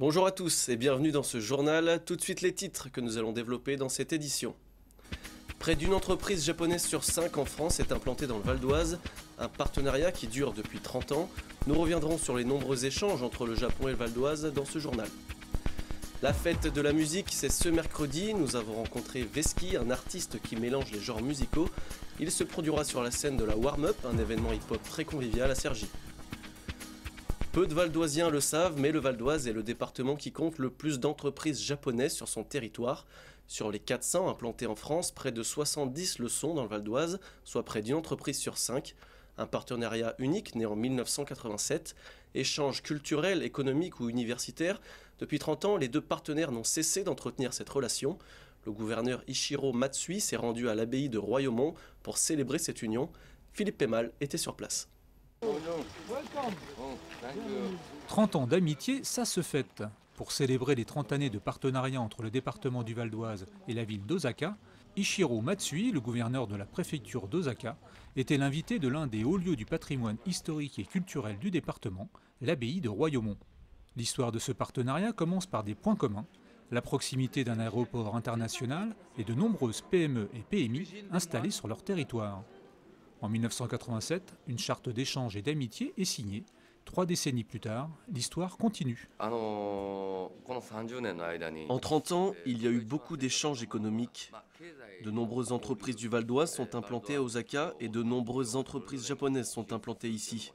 Bonjour à tous et bienvenue dans ce journal. Tout de suite les titres que nous allons développer dans cette édition. Près d'une entreprise japonaise sur 5 en France est implantée dans le Val d'Oise, un partenariat qui dure depuis 30 ans. Nous reviendrons sur les nombreux échanges entre le Japon et le Val d'Oise dans ce journal. La fête de la musique, c'est ce mercredi. Nous avons rencontré Veski, un artiste qui mélange les genres musicaux. Il se produira sur la scène de la Warm Up, un événement hip-hop très convivial à Cergy. Peu de Valdoisiens le savent, mais le Val d'Oise est le département qui compte le plus d'entreprises japonaises sur son territoire. Sur les 400 implantées en France, près de 70 le sont dans le Val d'Oise, soit près d'une entreprise sur 5. Un partenariat unique né en 1987. Échange culturel, économique ou universitaire. Depuis 30 ans, les deux partenaires n'ont cessé d'entretenir cette relation. Le gouverneur Ichiro Matsui s'est rendu à l'abbaye de Royaumont pour célébrer cette union. Philippe Pémal était sur place. 30 ans d'amitié, ça se fête. Pour célébrer les 30 années de partenariat entre le département du Val d'Oise et la ville d'Osaka, Ichiro Matsui, le gouverneur de la préfecture d'Osaka, était l'invité de l'un des hauts lieux du patrimoine historique et culturel du département, l'abbaye de Royaumont. L'histoire de ce partenariat commence par des points communs, la proximité d'un aéroport international et de nombreuses PME et PMI installées sur leur territoire. En 1987, une charte d'échange et d'amitié est signée. 3 décennies plus tard, l'histoire continue. En 30 ans, il y a eu beaucoup d'échanges économiques. De nombreuses entreprises du Val d'Oise sont implantées à Osaka et de nombreuses entreprises japonaises sont implantées ici.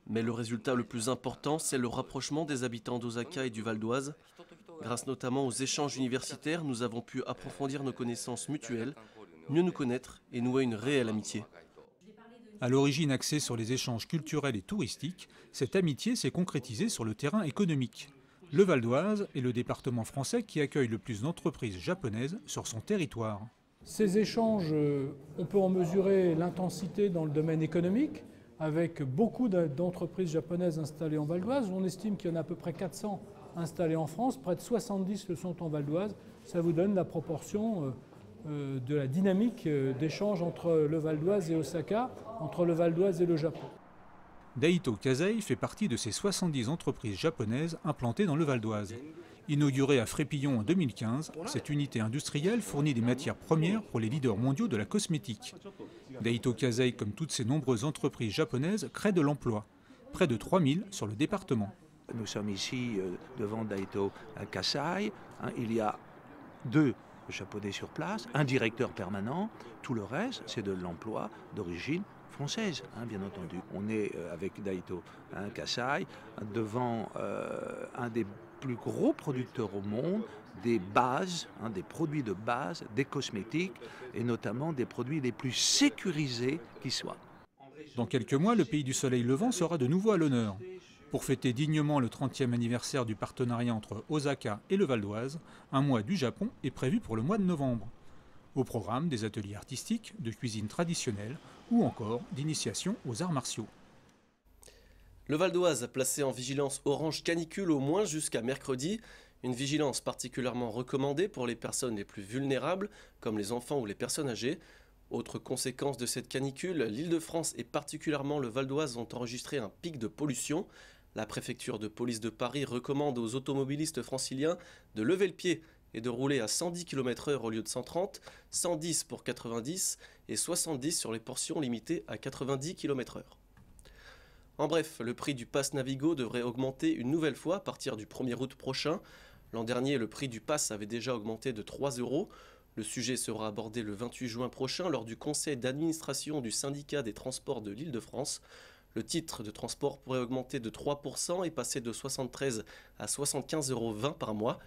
Mais le résultat le plus important, c'est le rapprochement des habitants d'Osaka et du Val d'Oise. Grâce notamment aux échanges universitaires, nous avons pu approfondir nos connaissances mutuelles, mieux nous connaître et nouer une réelle amitié. À l'origine axée sur les échanges culturels et touristiques, cette amitié s'est concrétisée sur le terrain économique. Le Val d'Oise est le département français qui accueille le plus d'entreprises japonaises sur son territoire. Ces échanges, on peut en mesurer l'intensité dans le domaine économique, avec beaucoup d'entreprises japonaises installées en Val d'Oise. On estime qu'il y en a à peu près 400 installées en France, près de 70 le sont en Val d'Oise. Ça vous donne la proportion de la dynamique d'échange entre le Val d'Oise et Osaka, entre le Val d'Oise et le Japon. Daito Kasei fait partie de ces 70 entreprises japonaises implantées dans le Val d'Oise. Inaugurée à Frépillon en 2015, cette unité industrielle fournit des matières premières pour les leaders mondiaux de la cosmétique. Daito Kasei, comme toutes ces nombreuses entreprises japonaises, crée de l'emploi. Près de 3000 sur le département. Nous sommes ici devant Daito Kasei. Il y a 2 Japonais sur place, un directeur permanent. Tout le reste, c'est de l'emploi d'origine française, bien entendu. On est avec Daito Kasei devant un des plus gros producteurs au monde, des bases, des produits de base, des cosmétiques et notamment des produits les plus sécurisés qui soient. Dans quelques mois, le pays du soleil levant sera de nouveau à l'honneur. Pour fêter dignement le 30e anniversaire du partenariat entre Osaka et le Val d'Oise, un mois du Japon est prévu pour le mois de novembre. Au programme, des ateliers artistiques, de cuisine traditionnelle ou encore d'initiation aux arts martiaux. Le Val d'Oise placé en vigilance orange canicule au moins jusqu'à mercredi. Une vigilance particulièrement recommandée pour les personnes les plus vulnérables, comme les enfants ou les personnes âgées. Autre conséquence de cette canicule, l'Île-de-France et particulièrement le Val d'Oise ont enregistré un pic de pollution. La préfecture de police de Paris recommande aux automobilistes franciliens de lever le pied et de rouler à 110 km/h au lieu de 130, 110 pour 90 et 70 sur les portions limitées à 90 km/h. En bref, le prix du pass Navigo devrait augmenter une nouvelle fois à partir du 1er août prochain. L'an dernier, le prix du pass avait déjà augmenté de 3 €. Le sujet sera abordé le 28 juin prochain lors du conseil d'administration du syndicat des transports de l'Île-de-France. Le titre de transport pourrait augmenter de 3% et passer de 73 à 75,20 € par mois.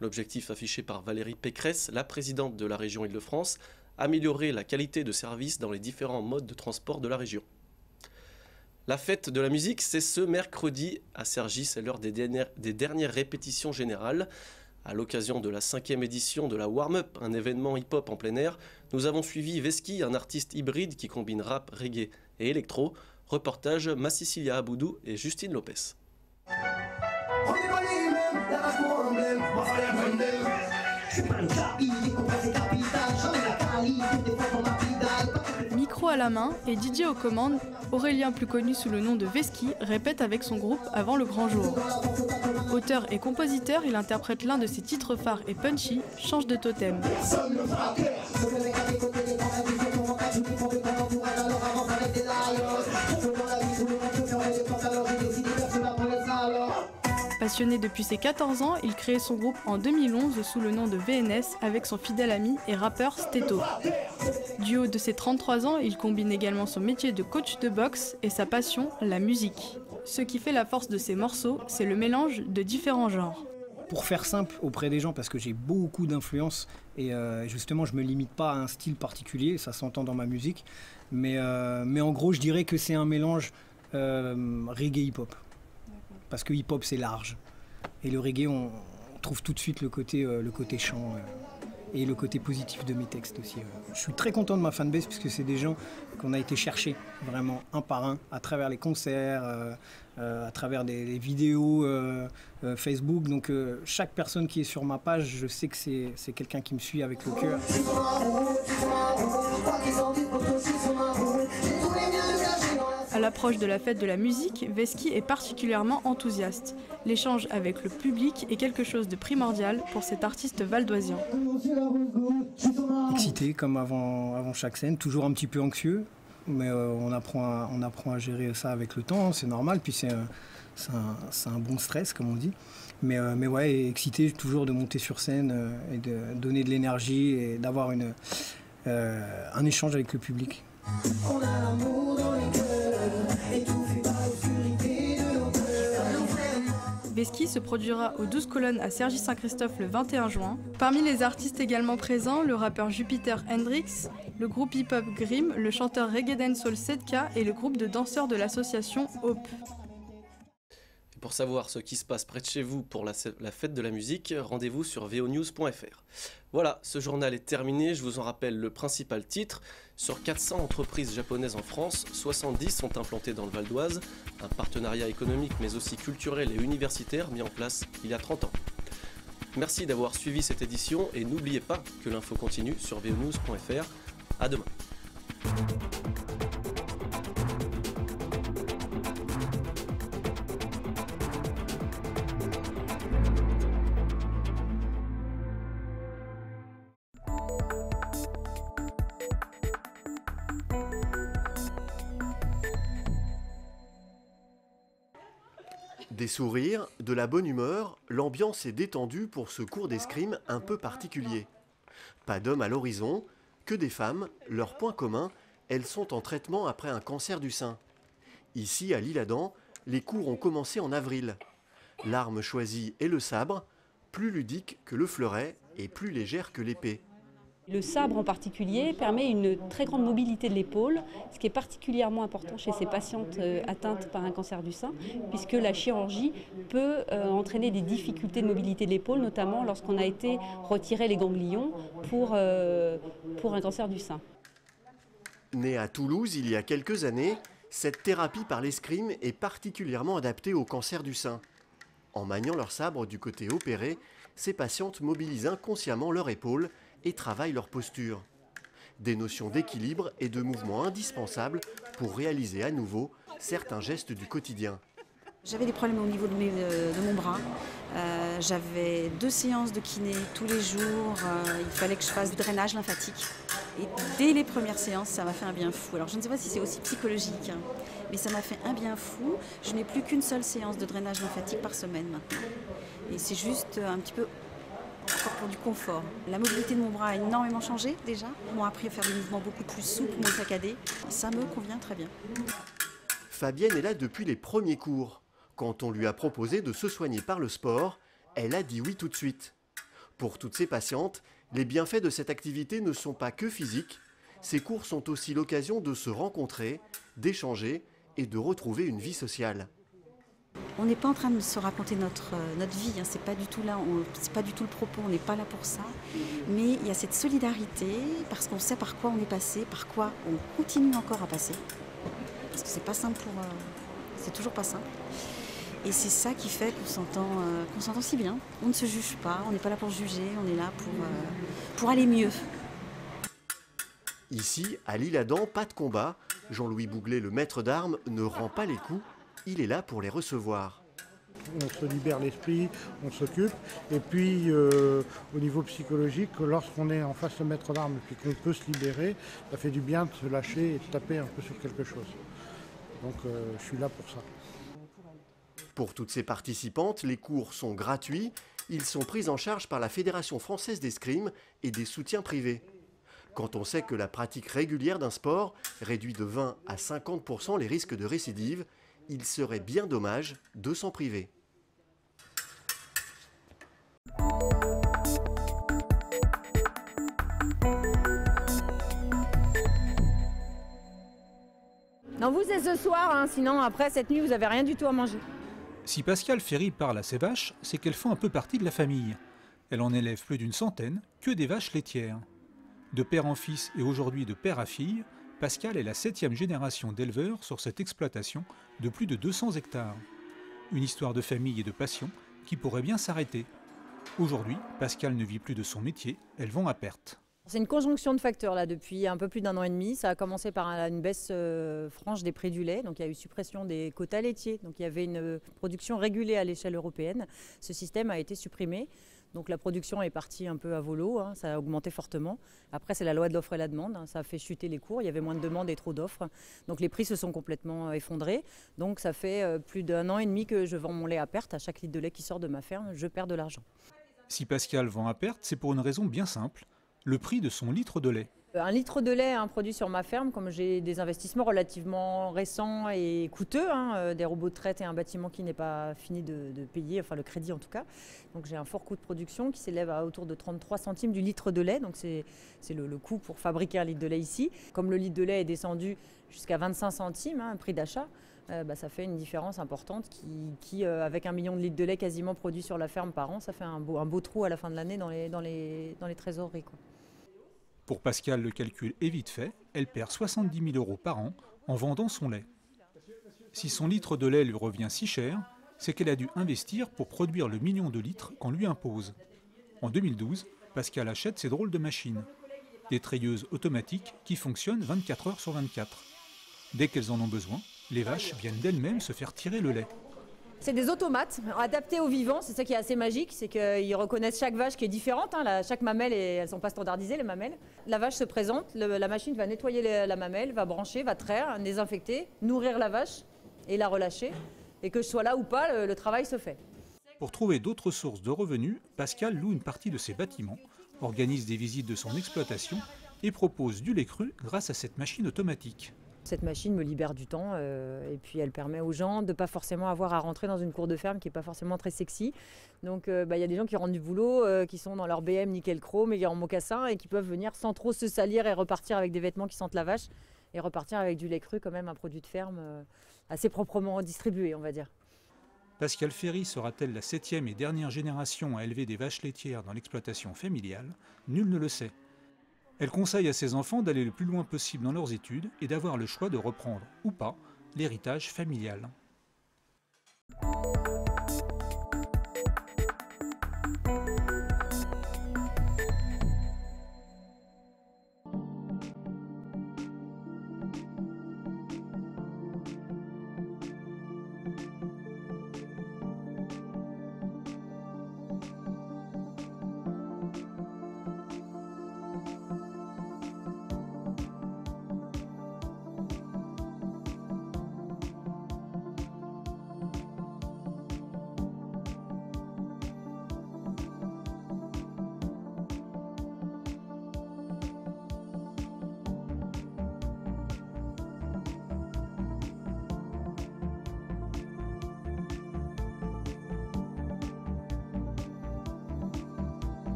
L'objectif affiché par Valérie Pécresse, la présidente de la région Île-de-France, améliorer la qualité de service dans les différents modes de transport de la région. La fête de la musique, c'est ce mercredi à Cergy, c'est l'heure des dernières répétitions générales. À l'occasion de la 5e édition de la Warm Up, un événement hip-hop en plein air, nous avons suivi Veski, un artiste hybride qui combine rap, reggae et électro. Reportage Massicilia Aboudou et Justine Lopez. Micro à la main et DJ aux commandes, Aurélien, plus connu sous le nom de Veski, répète avec son groupe avant le grand jour. Auteur et compositeur, il interprète l'un de ses titres phares et punchy, Change de totem. Passionné depuis ses 14 ans, il crée son groupe en 2011 sous le nom de VNS avec son fidèle ami et rappeur Stéto. Du haut de ses 33 ans, il combine également son métier de coach de boxe et sa passion, la musique. Ce qui fait la force de ses morceaux, c'est le mélange de différents genres. Pour faire simple auprès des gens, parce que j'ai beaucoup d'influence et justement je ne me limite pas à un style particulier, ça s'entend dans ma musique, mais en gros je dirais que c'est un mélange reggae hip-hop. Parce que hip-hop c'est large et le reggae on trouve tout de suite le côté chant et le côté positif de mes textes aussi. Je suis très content de ma fanbase puisque c'est des gens qu'on a été chercher vraiment un par un à travers les concerts, à travers des vidéos Facebook. Donc chaque personne qui est sur ma page, je sais que c'est quelqu'un qui me suit avec le cœur. À l'approche de la fête de la musique, Veski est particulièrement enthousiaste. L'échange avec le public est quelque chose de primordial pour cet artiste valdoisien. Excité comme avant chaque scène, toujours un petit peu anxieux, mais on apprend à gérer ça avec le temps, c'est normal, puis c'est un bon stress comme on dit. Mais ouais, excité toujours de monter sur scène et de donner de l'énergie et d'avoir un échange avec le public. On a l'amour dans les cœurs, étouffé par l'obscurité de nos peurs. Veski se produira aux 12 colonnes à Cergy-Saint-Christophe le 21 juin. Parmi les artistes également présents, le rappeur Jupiter Hendrix, le groupe hip-hop Grimm, le chanteur reggae dancehall 7K et le groupe de danseurs de l'association Hope. Et pour savoir ce qui se passe près de chez vous pour la fête de la musique, rendez-vous sur vonews.fr. Voilà, ce journal est terminé, je vous en rappelle le principal titre. Sur 400 entreprises japonaises en France, 70 sont implantées dans le Val d'Oise, un partenariat économique mais aussi culturel et universitaire mis en place il y a 30 ans. Merci d'avoir suivi cette édition et n'oubliez pas que l'info continue sur vonews.fr. À demain. Des sourires, de la bonne humeur, l'ambiance est détendue pour ce cours d'escrime un peu particulier. Pas d'hommes à l'horizon, que des femmes, leur point commun, elles sont en traitement après un cancer du sein. Ici, à l'Isle-Adam, les cours ont commencé en avril. L'arme choisie est le sabre, plus ludique que le fleuret et plus légère que l'épée. Le sabre en particulier permet une très grande mobilité de l'épaule, ce qui est particulièrement important chez ces patientes atteintes par un cancer du sein, puisque la chirurgie peut entraîner des difficultés de mobilité de l'épaule, notamment lorsqu'on a été retiré les ganglions pour un cancer du sein. Née à Toulouse il y a quelques années, cette thérapie par l'escrime est particulièrement adaptée au cancer du sein. En maniant leur sabre du côté opéré, ces patientes mobilisent inconsciemment leur épaule et travaillent leur posture. Des notions d'équilibre et de mouvement indispensables pour réaliser à nouveau certains gestes du quotidien. J'avais des problèmes au niveau de mon bras. J'avais 2 séances de kiné tous les jours. Il fallait que je fasse du drainage lymphatique. Et dès les premières séances, ça m'a fait un bien fou. Alors je ne sais pas si c'est aussi psychologique, mais ça m'a fait un bien fou. Je n'ai plus qu'une seule séance de drainage lymphatique par semaine maintenant. Et c'est juste un petit peu encore pour du confort. La mobilité de mon bras a énormément changé déjà. Ils m'ont appris à faire des mouvements beaucoup plus souples, moins saccadés. Ça me convient très bien. Fabienne est là depuis les premiers cours. Quand on lui a proposé de se soigner par le sport, elle a dit oui tout de suite. Pour toutes ces patientes, les bienfaits de cette activité ne sont pas que physiques. Ces cours sont aussi l'occasion de se rencontrer, d'échanger et de retrouver une vie sociale. On n'est pas en train de se raconter notre vie, hein. C'est pas du tout là, c'est pas du tout le propos, on n'est pas là pour ça. Mais il y a cette solidarité, parce qu'on sait par quoi on est passé, par quoi on continue encore à passer. Parce que c'est pas simple c'est toujours pas simple. Et c'est ça qui fait qu'on s'entend si bien. On ne se juge pas, on n'est pas là pour juger, on est là pour aller mieux. Ici, à l'Isle-Adam, pas de combat. Jean-Louis Bouglet, le maître d'armes, ne rend pas les coups. Il est là pour les recevoir. On se libère l'esprit, on s'occupe. Et puis, au niveau psychologique, lorsqu'on est en face de maître d'armes et qu'on peut se libérer, ça fait du bien de se lâcher et de taper un peu sur quelque chose. Donc, je suis là pour ça. Pour toutes ces participantes, les cours sont gratuits. Ils sont pris en charge par la Fédération française d'escrime et des soutiens privés. Quand on sait que la pratique régulière d'un sport réduit de 20 à 50% les risques de récidive, il serait bien dommage de s'en priver. Non, vous c'est ce soir, hein, sinon après cette nuit vous n'avez rien du tout à manger. Si Pascale Ferry parle à ses vaches, c'est qu'elles font un peu partie de la famille. Elle en élève plus d'une centaine, que des vaches laitières. De père en fils et aujourd'hui de père à fille, Pascal est la 7e génération d'éleveurs sur cette exploitation de plus de 200 hectares. Une histoire de famille et de passion qui pourrait bien s'arrêter. Aujourd'hui, Pascal ne vit plus de son métier, elle vend à perte. C'est une conjonction de facteurs là depuis un peu plus d'1 an et demi. Ça a commencé par une baisse franche des prix du lait. Donc il y a eu suppression des quotas laitiers. Donc il y avait une production régulée à l'échelle européenne. Ce système a été supprimé. Donc la production est partie un peu à volo, hein, ça a augmenté fortement. Après c'est la loi de l'offre et la demande, hein, ça a fait chuter les cours, il y avait moins de demandes et trop d'offres. Donc les prix se sont complètement effondrés. Donc ça fait plus d'1 an et demi que je vends mon lait à perte. À chaque litre de lait qui sort de ma ferme, je perds de l'argent. Si Pascal vend à perte, c'est pour une raison bien simple, le prix de son litre de lait. 1 litre de lait produit sur ma ferme, comme j'ai des investissements relativement récents et coûteux, hein, des robots de traite et un bâtiment qui n'est pas fini de payer, enfin le crédit en tout cas. Donc j'ai un fort coût de production qui s'élève à autour de 33 centimes du litre de lait. Donc c'est le coût pour fabriquer un litre de lait ici. Comme le litre de lait est descendu jusqu'à 25 centimes, hein, prix d'achat, ça fait une différence importante qui avec 1 million de litres de lait quasiment produits sur la ferme par an, ça fait un beau trou à la fin de l'année dans les trésoreries, quoi. Pour Pascal, le calcul est vite fait, elle perd 70 000 € par an en vendant son lait. Si son litre de lait lui revient si cher, c'est qu'elle a dû investir pour produire le 1 million de litres qu'on lui impose. En 2012, Pascal achète ces drôles de machines, des treilleuses automatiques qui fonctionnent 24 heures sur 24. Dès qu'elles en ont besoin, les vaches viennent d'elles-mêmes se faire tirer le lait. C'est des automates adaptés aux vivants, c'est ça qui est assez magique, c'est qu'ils reconnaissent chaque vache qui est différente, hein, chaque mamelle, elles ne sont pas standardisées les mamelles. La vache se présente, la machine va nettoyer la mamelle, va brancher, va traire, désinfecter, nourrir la vache et la relâcher. Et que je sois là ou pas, le travail se fait. Pour trouver d'autres sources de revenus, Pascal loue une partie de ses bâtiments, organise des visites de son exploitation et propose du lait cru grâce à cette machine automatique. Cette machine me libère du temps et puis elle permet aux gens de ne pas forcément avoir à rentrer dans une cour de ferme qui n'est pas forcément très sexy. Donc y a des gens qui rentrent du boulot, qui sont dans leur BM nickel chrome et en mocassin et qui peuvent venir sans trop se salir et repartir avec des vêtements qui sentent la vache et repartir avec du lait cru, quand même un produit de ferme assez proprement distribué, on va dire. Pascale Ferry sera-t-elle la 7e et dernière génération à élever des vaches laitières dans l'exploitation familiale? Nul ne le sait. Elle conseille à ses enfants d'aller le plus loin possible dans leurs études et d'avoir le choix de reprendre ou pas l'héritage familial.